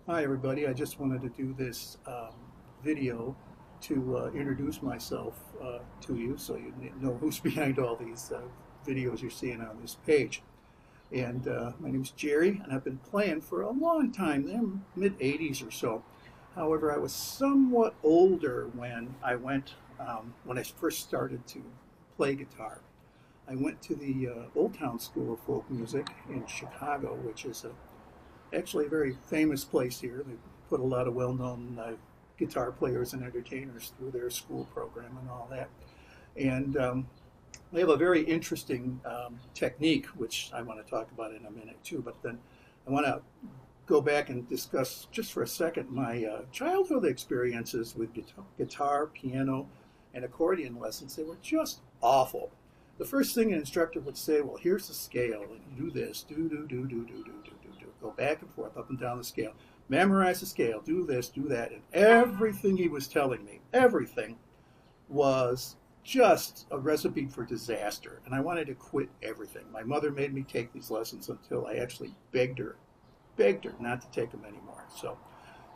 Hi, everybody. I just wanted to do this video to introduce myself to you so you know who's behind all these videos you're seeing on this page. And my name's Jerry, and I've been playing for a long time, in mid 80s or so. However, I was somewhat older when I first started to play guitar. I went to the Old Town School of Folk Music in Chicago, which is actually a very famous place here. They put a lot of well-known guitar players and entertainers through their school program and all that. And they have a very interesting technique, which I want to talk about in a minute too. But then I want to go back and discuss just for a second my childhood experiences with guitar, piano, and accordion lessons. They were just awful. The first thing an instructor would say, well, here's the scale, and you do this, do, go back and forth, up and down the scale, memorize the scale, do this, do that, and everything he was telling me, everything was just a recipe for disaster, and I wanted to quit everything. My mother made me take these lessons until I actually begged her not to take them anymore. So,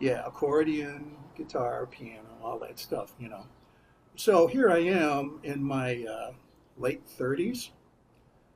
yeah, accordion, guitar, piano, all that stuff. So here I am in my late 30s,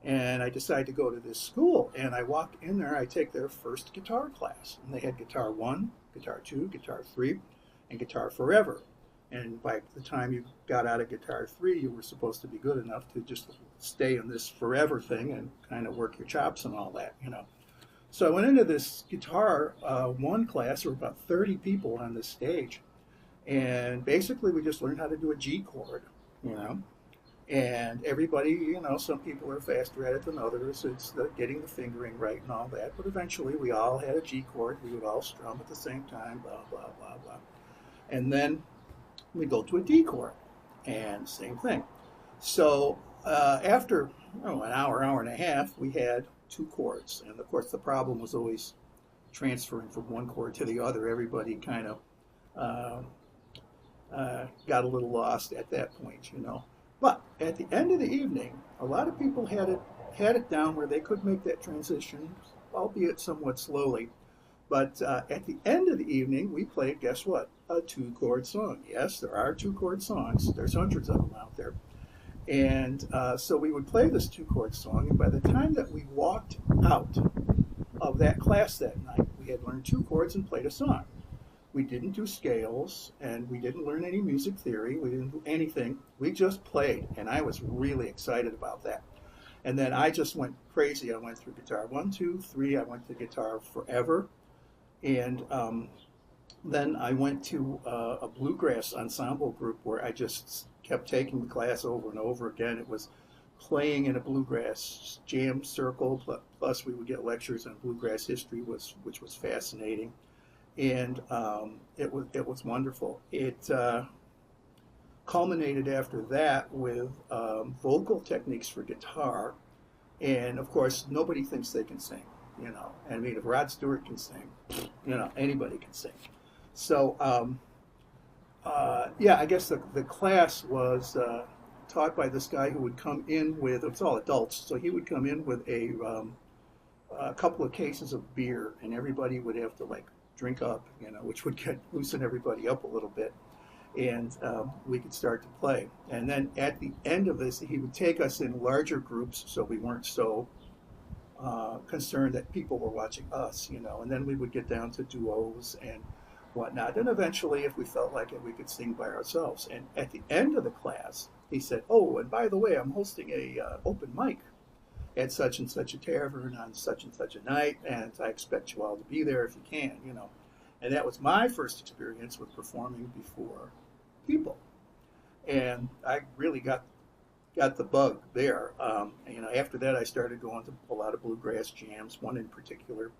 and I decided to go to this school. And I walk in there, I take their first guitar class, and they had Guitar 1, Guitar 2, Guitar 3, and Guitar Forever. And by the time you got out of Guitar 3, you were supposed to be good enough to just stay in this forever thing and kind of work your chops and all that. So I went into this Guitar 1 class. There were about 30 people on this stage. And basically, we just learned how to do a G chord, you know. And everybody, some people are faster at it than others. It's getting the fingering right and all that. But eventually, we all had a G chord. We would all strum at the same time, blah, blah, blah, blah. And then we go to a D chord, and same thing. So after an hour and a half, we had two chords. And of course, the problem was always transferring from one chord to the other. Everybody kind of got a little lost at that point. But at the end of the evening, a lot of people had it down where they could make that transition, albeit somewhat slowly. But at the end of the evening, we played, guess what? A two-chord song. Yes, there are two-chord songs. There's hundreds of them out there. And so we would play this two-chord song, and by the time that we walked out of that class that night, we had learned two chords and played a song. We didn't do scales, and we didn't learn any music theory. We didn't do anything. We just played, and I was really excited about that. And then I just went crazy. I went through Guitar 1, 2, 3. I went to Guitar Forever. And then I went to a bluegrass ensemble group where I just kept taking the class over and over again. It was playing in a bluegrass jam circle, plus we would get lectures on bluegrass history, which was fascinating. And it was wonderful. It culminated after that with vocal techniques for guitar, and of course nobody thinks they can sing. I mean, if Rod Stewart can sing, anybody can sing. So yeah, I guess the class was taught by this guy who would come in with, it's all adults, so he would come in with a couple of cases of beer, and everybody would have to drink up, which would loosen everybody up a little bit, and we could start to play. And then at the end of this, he would take us in larger groups, so we weren't so concerned that people were watching us, and then we would get down to duos and whatnot. And eventually, if we felt like it, we could sing by ourselves. And at the end of the class, he said, "Oh, and by the way, I'm hosting a open mic at such and such a tavern on such and such a night, and I expect you all to be there if you can." And that was my first experience with performing before people, and I really got the bug there. After that, I started going to a lot of bluegrass jams, one in particular,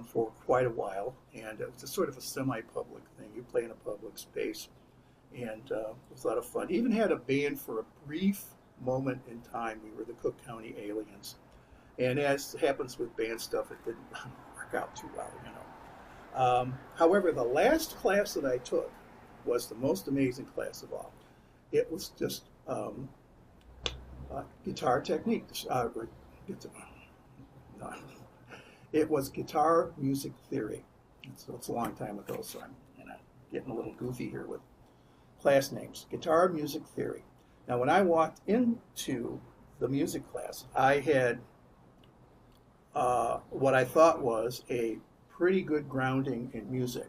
for quite a while, and it was a sort of a semi-public thing. You play in a public space, and it was a lot of fun. Even had a band for a brief moment in time. We were the Cook County Aliens, and as happens with band stuff, it didn't work out too well. However, the last class that I took was the most amazing class of all. It was just guitar technique. It was guitar music theory. So it's a long time ago, so I'm getting a little goofy here with class names. Guitar Music Theory. Now, when I walked into the music class, I had what I thought was a pretty good grounding in music.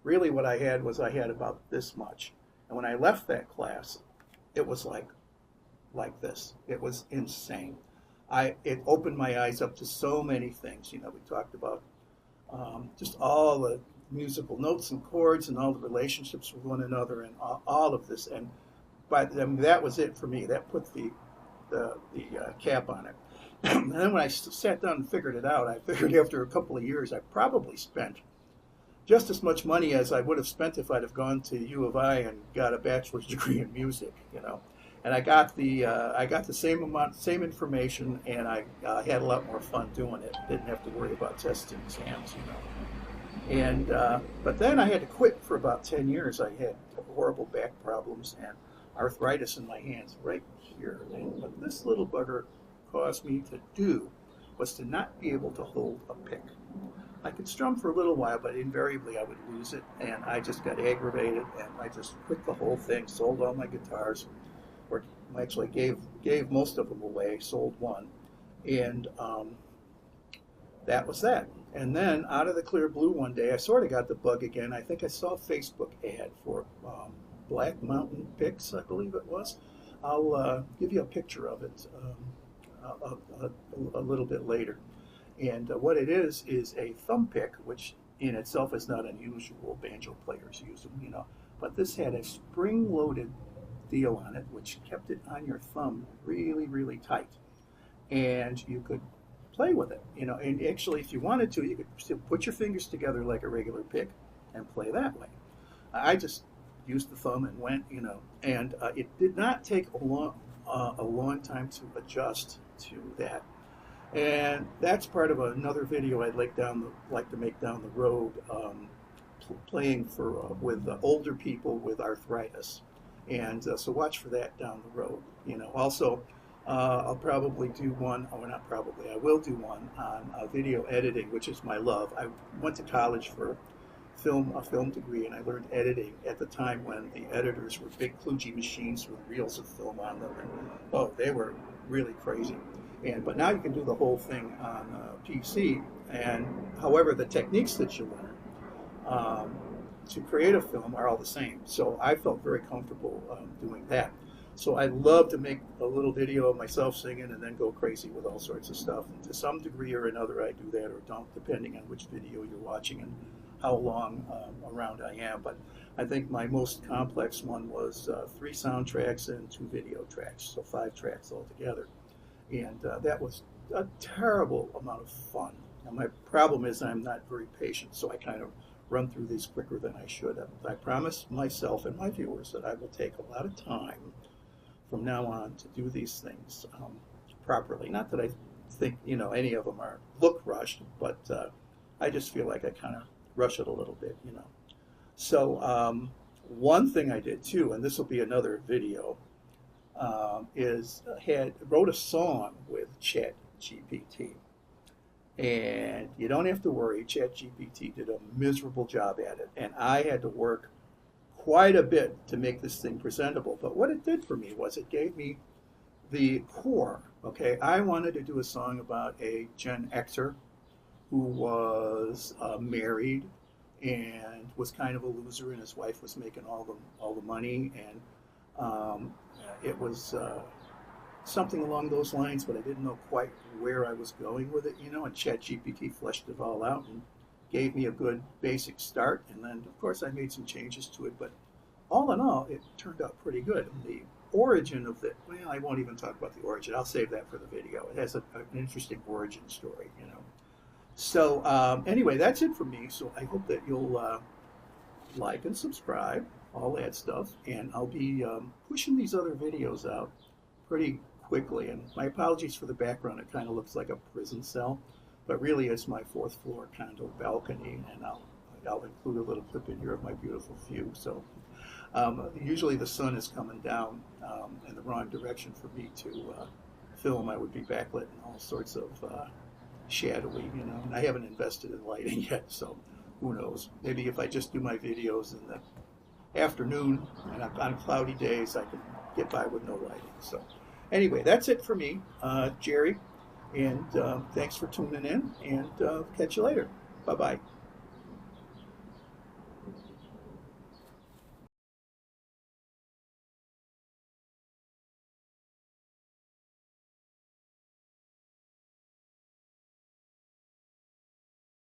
Really, what I had was I had about this much. And when I left that class, it was like this. It was insane. It opened my eyes up to so many things. We talked about just all the musical notes and chords and all the relationships with one another and all of this. And that was it for me. That put the cap on it. And then when I sat down and figured it out, I figured after a couple of years, I probably spent just as much money as I would have spent if I'd have gone to U of I and got a bachelor's degree in music. And I got the same information, and I had a lot more fun doing it. Didn't have to worry about tests and exams. And but then I had to quit for about 10 years. I had horrible back problems and arthritis in my hands right here. And what this little bugger caused me to do was to not be able to hold a pick. I could strum for a little while, but invariably I would lose it, and I just got aggravated, and I just quit the whole thing, sold all my guitars, or actually gave most of them away, sold one, and that was that. And then out of the clear blue one day, I sort of got the bug again. I think I saw a Facebook ad for Black Mountain Picks, I believe it was. I'll give you a picture of it a little bit later. And what it is a thumb pick, which in itself is not unusual. Banjo players use them, But this had a spring-loaded deal on it, which kept it on your thumb really, really tight. And you could play with it, And actually, if you wanted to, you could still put your fingers together like a regular pick and play that way. I just used the thumb and went, And it did not take a long time to adjust to that. And that's part of another video I'd like to make down the road, playing with older people with arthritis, and so watch for that down the road. Also, I'll probably do one, or not probably, I will do one on video editing, which is my love. I went to college for a film degree, and I learned editing at the time when the editors were big kludgy machines with reels of film on them, and they were really crazy. But now you can do the whole thing on PC, and however, the techniques that you learn to create a film are all the same. So I felt very comfortable doing that. So I love to make a little video of myself singing and then go crazy with all sorts of stuff. And to some degree or another, I do that or don't, depending on which video you're watching and how long around I am. But I think my most complex one was 3 soundtracks and 2 video tracks, so 5 tracks altogether. And that was a terrible amount of fun. Now, my problem is I'm not very patient, so I kind of run through these quicker than I should. I promise myself and my viewers that I will take a lot of time from now on to do these things properly. Not that I think any of them look rushed, but I just feel like I kind of rush it a little bit. So one thing I did too, and this will be another video, wrote a song with ChatGPT. And you don't have to worry, ChatGPT did a miserable job at it. And I had to work quite a bit to make this thing presentable. But what it did for me was it gave me the core. Okay, I wanted to do a song about a Gen Xer who was married and was kind of a loser, and his wife was making all the money, and it was something along those lines, but I didn't know quite where I was going with it, and ChatGPT fleshed it all out and gave me a good basic start, and then of course I made some changes to it, but all in all, it turned out pretty good. The origin of it, well, I won't even talk about the origin. I'll save that for the video. It has an interesting origin story, So anyway, that's it for me. So I hope that you'll like and subscribe, all that stuff, and I'll be pushing these other videos out pretty quickly. And my apologies for the background. It kind of looks like a prison cell, but really it's my 4th floor condo balcony, and I'll include a little clip in here of my beautiful view. So usually the sun is coming down in the wrong direction for me to film. I would be backlit and all sorts of shadowy, and I haven't invested in lighting yet, so who knows? Maybe if I just do my videos in the afternoon and on cloudy days, I can get by with no lighting. So anyway, that's it for me, Jerry. And thanks for tuning in, and catch you later. Bye-bye.